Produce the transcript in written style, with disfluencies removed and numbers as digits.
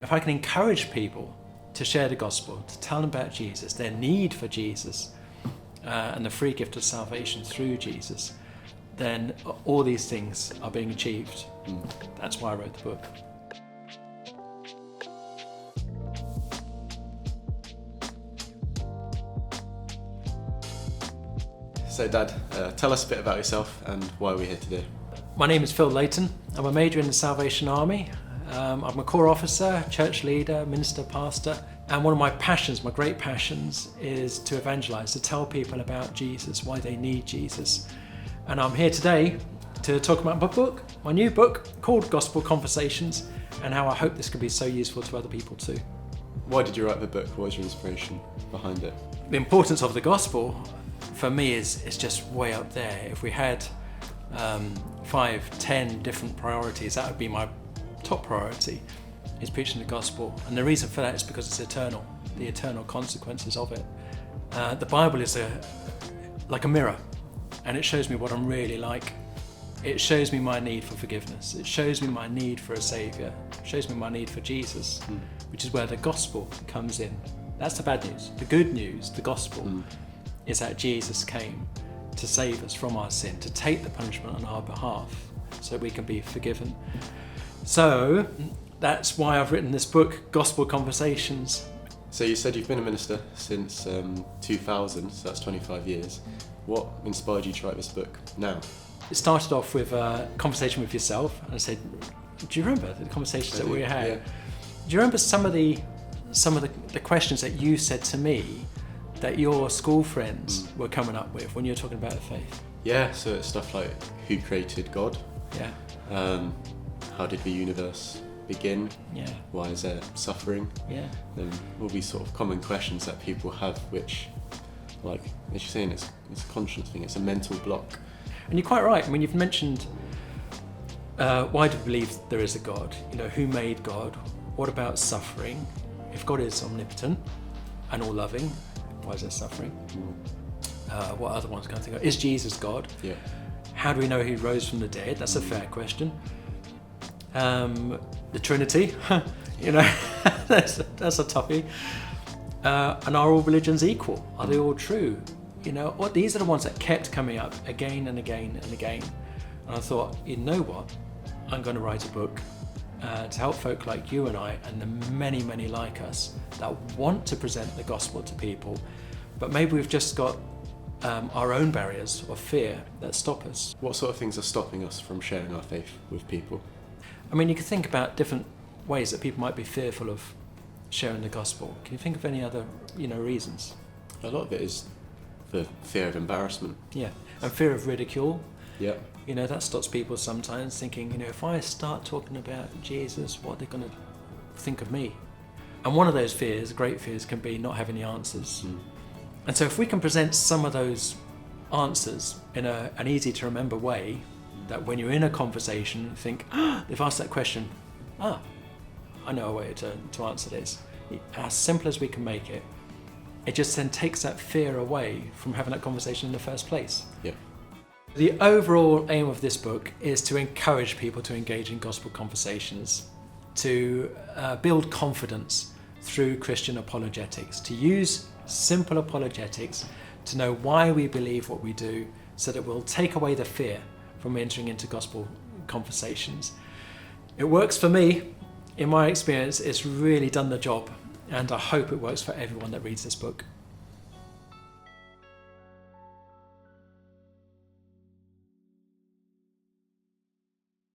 If I can encourage people to share the gospel, to tell them about Jesus, their need for Jesus, and the free gift of salvation through Jesus, then all these things are being achieved. That's why I wrote the book. So Dad, tell us a bit about yourself and why we're here today. My name is Phil Layton. I'm a major in the Salvation Army. I'm a corps officer, church leader, minister, pastor, and one of my passions, my great passions, is to evangelize, to tell people about Jesus, why they need Jesus. And I'm here today to talk about my book, my new book called Gospel Conversations, and how I hope this can be so useful to other people too. Why did you write the book? What was your inspiration behind it? The importance of the gospel for me is just way up there. If we had 5, 10 different priorities, that would be my top priority, is preaching the gospel. And the reason for that is because it's eternal, the eternal consequences of it. The Bible is like a mirror, and it shows me what I'm really like. It shows me my need for forgiveness. It shows me my need for a saviour. It shows me my need for Jesus, which is where the gospel comes in. That's the bad news. The good news, the gospel, is that Jesus came to save us from our sin, to take the punishment on our behalf so we can be forgiven. So that's why I've written this book, Gospel Conversations. So you said you've been a minister since 2000, so that's 25 years. What inspired you to write this book now? It started off with a conversation with yourself, and I said, do you remember the conversations that we had? Yeah. Do you remember some of the questions that you said to me that your school friends were coming up with when you were talking about the faith? Yeah, so it's stuff like, who created God? Yeah. How did the universe begin? Yeah. Why is there suffering? Yeah. And all these sort of common questions that people have, which, like, as you're saying, it's a conscience thing, it's a mental block. And you're quite right. I mean, you've mentioned why do we believe there is a God? You know, who made God? What about suffering? If God is omnipotent and all-loving, why is there suffering? What other ones can I think of? Is Jesus God? Yeah. How do we know he rose from the dead? That's a fair question. The Trinity, you know, that's a toughie. And are all religions equal? Are they all true? You know, these are the ones that kept coming up again and again and again. And I thought, you know what? I'm going to write a book to help folk like you and I, and the many, many like us, that want to present the gospel to people, but maybe we've just got our own barriers of fear that stop us. What sort of things are stopping us from sharing our faith with people? I mean, you can think about different ways that people might be fearful of sharing the gospel. Can you think of any other, reasons? A lot of it is the fear of embarrassment. Yeah, and fear of ridicule. Yeah. You know, that stops people sometimes thinking, if I start talking about Jesus, what are they going to think of me? And one of those fears, great fears, can be not having the answers. And so if we can present some of those answers in an easy to remember way, that when you're in a conversation, think, they've asked that question, I know a way to answer this. As simple as we can make it, it just then takes that fear away from having that conversation in the first place. Yeah. The overall aim of this book is to encourage people to engage in gospel conversations, to build confidence through Christian apologetics, to use simple apologetics to know why we believe what we do, so that we'll take away the fear from entering into gospel conversations. It works for me. In my experience, it's really done the job, and I hope it works for everyone that reads this book.